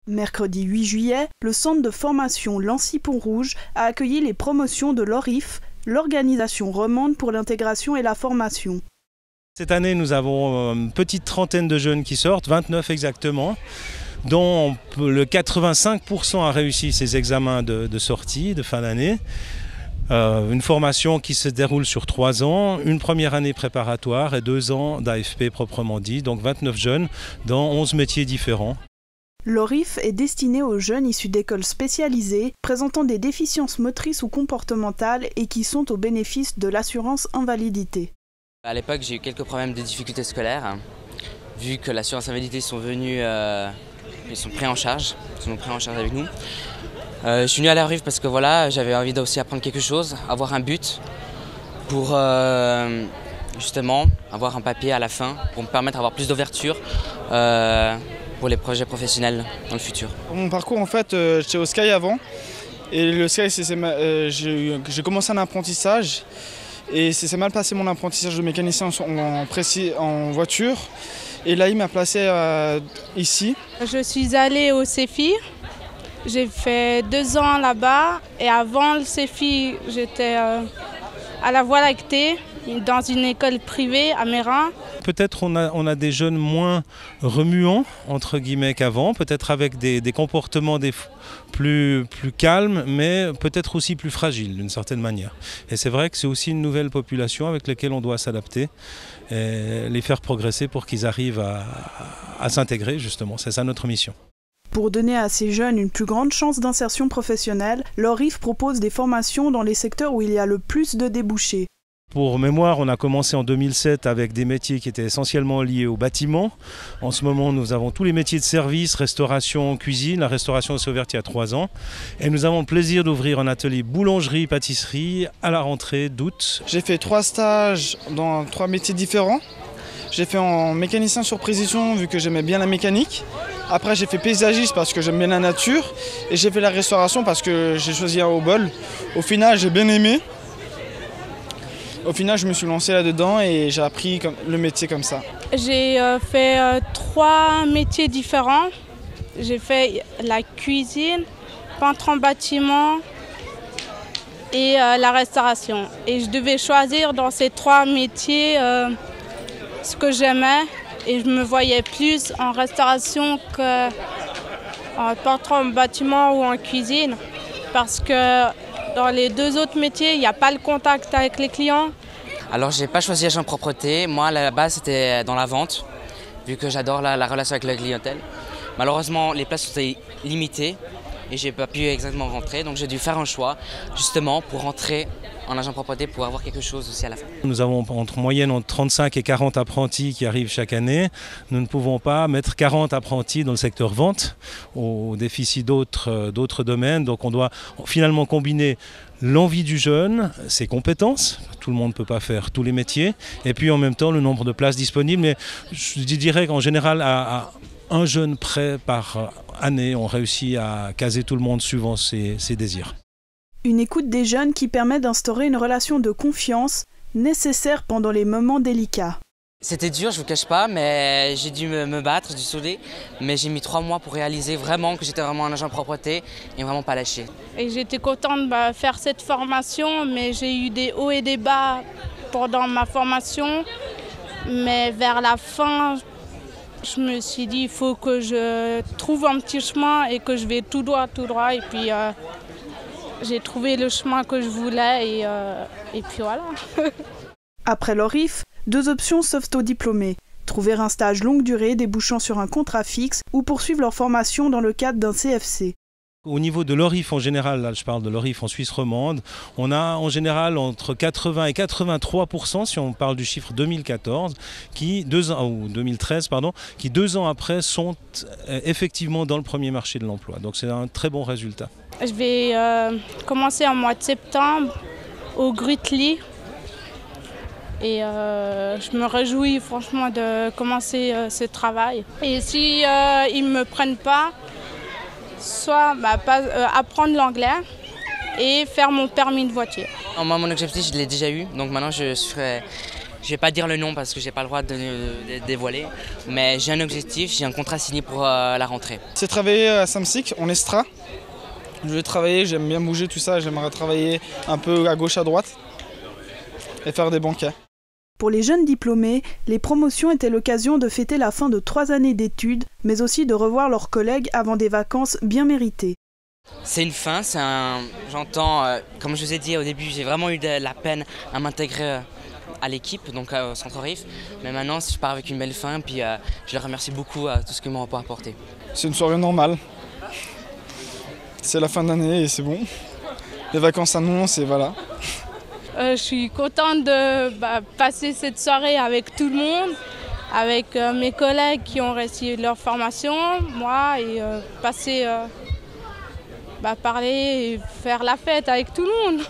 Mercredi 8 juillet, le centre de formation Lancy-Pont-Rouge a accueilli les promotions de l'ORIF, l'organisation romande pour l'intégration et la formation. Cette année, nous avons une petite trentaine de jeunes qui sortent, 29 exactement, dont le 85% a réussi ses examens de sortie de fin d'année. Une formation qui se déroule sur 3 ans, une première année préparatoire et 2 ans d'AFP proprement dit, donc 29 jeunes dans 11 métiers différents. L'ORIF est destiné aux jeunes issus d'écoles spécialisées, présentant des déficiences motrices ou comportementales et qui sont au bénéfice de l'assurance invalidité. À l'époque, j'ai eu quelques problèmes de difficultés scolaires. Vu que l'assurance invalidité sont venus, ils sont pris en charge, avec nous. Je suis venu à l'ORIF parce que voilà, j'avais envie d'aussi apprendre quelque chose, avoir un but pour justement avoir un papier à la fin pour me permettre d'avoir plus d'ouverture pour les projets professionnels dans le futur. Mon parcours, en fait, j'étais au Sky avant. Et le Sky, j'ai commencé un apprentissage. Et c'est mal passé mon apprentissage de mécanicien en voiture. Et là, il m'a placé ici. Je suis allée au CEFI. J'ai fait 2 ans là-bas. Et avant le CEFI, j'étais à la Voie lactée, dans une école privée à Mérin. Peut-être on a des jeunes moins remuants, entre guillemets, qu'avant, peut-être avec des comportements plus calmes, mais peut-être aussi plus fragiles d'une certaine manière. Et c'est vrai que c'est aussi une nouvelle population avec laquelle on doit s'adapter et les faire progresser pour qu'ils arrivent à s'intégrer, justement. C'est ça notre mission. Pour donner à ces jeunes une plus grande chance d'insertion professionnelle, l'ORIF propose des formations dans les secteurs où il y a le plus de débouchés. Pour mémoire, on a commencé en 2007 avec des métiers qui étaient essentiellement liés au bâtiment. En ce moment, nous avons tous les métiers de service, restauration, cuisine. La restauration s'est ouverte il y a 3 ans. Et nous avons le plaisir d'ouvrir un atelier boulangerie-pâtisserie à la rentrée d'août. J'ai fait 3 stages dans 3 métiers différents. J'ai fait en mécanicien sur précision vu que j'aimais bien la mécanique. Après, j'ai fait paysagiste parce que j'aime bien la nature. Et j'ai fait la restauration parce que j'ai choisi un haut bol. Au final, j'ai bien aimé. Au final, je me suis lancé là-dedans et j'ai appris le métier comme ça. J'ai fait 3 métiers différents. J'ai fait la cuisine, peintre en bâtiment et la restauration. Et je devais choisir dans ces 3 métiers ce que j'aimais. Et je me voyais plus en restauration qu'en peintre en bâtiment ou en cuisine. Parce que dans les 2 autres métiers, il n'y a pas le contact avec les clients. Alors, je n'ai pas choisi agent propreté. Moi, à la base, c'était dans la vente, vu que j'adore la relation avec la clientèle. Malheureusement, les places étaient limitées et je n'ai pas pu exactement rentrer. Donc, j'ai dû faire un choix, justement, pour rentrer en agent propreté, pour avoir quelque chose aussi à la fin. Nous avons entre 35 et 40 apprentis qui arrivent chaque année. Nous ne pouvons pas mettre 40 apprentis dans le secteur vente au déficit d'autres domaines. Donc on doit finalement combiner l'envie du jeune, ses compétences. Tout le monde ne peut pas faire tous les métiers. Et puis en même temps le nombre de places disponibles. Mais je dirais qu'en général à un jeune prêt par année, on réussit à caser tout le monde suivant ses désirs. Une écoute des jeunes qui permet d'instaurer une relation de confiance nécessaire pendant les moments délicats. C'était dur, je ne vous cache pas, mais j'ai dû me battre, j'ai dû souder. Mais j'ai mis 3 mois pour réaliser vraiment que j'étais vraiment un agent propreté et vraiment pas lâcher. Et j'étais contente de faire cette formation, mais j'ai eu des hauts et des bas pendant ma formation. Mais vers la fin, je me suis dit il faut que je trouve un petit chemin et que je vais tout droit. Et puis j'ai trouvé le chemin que je voulais et puis voilà. Après l'ORIF, 2 options s'offrent aux diplômés. Trouver un stage longue durée débouchant sur un contrat fixe ou poursuivre leur formation dans le cadre d'un CFC. Au niveau de l'ORIF en général, là je parle de l'ORIF en Suisse romande, on a en général entre 80 et 83%, si on parle du chiffre 2014, qui 2013, qui 2 ans après sont effectivement dans le premier marché de l'emploi. Donc c'est un très bon résultat. Je vais commencer en mois de septembre au Grutli. Et je me réjouis franchement de commencer ce travail. Et si ils ne me prennent pas, soit apprendre l'anglais et faire mon permis de voiture. Moi, mon objectif, je l'ai déjà eu. Donc maintenant, je Je vais pas dire le nom parce que j'ai pas le droit de dévoiler, mais j'ai un objectif, j'ai un contrat signé pour la rentrée. C'est travailler à Samsic, en Estra. Je vais travailler, j'aime bien bouger tout ça, j'aimerais travailler un peu à gauche, à droite et faire des banquets. Pour les jeunes diplômés, les promotions étaient l'occasion de fêter la fin de 3 années d'études, mais aussi de revoir leurs collègues avant des vacances bien méritées. C'est une fin, j'entends, comme je vous ai dit au début, j'ai vraiment eu de la peine à m'intégrer à l'équipe, donc au Centre RIF. Mais maintenant, je pars avec une belle fin, puis je les remercie beaucoup à tout ce qu'ils m'ont apporté. C'est une soirée normale. C'est la fin d'année et c'est bon. Les vacances annoncent et voilà. Je suis contente de passer cette soirée avec tout le monde, avec mes collègues qui ont réussi leur formation, moi, et passer, parler et faire la fête avec tout le monde.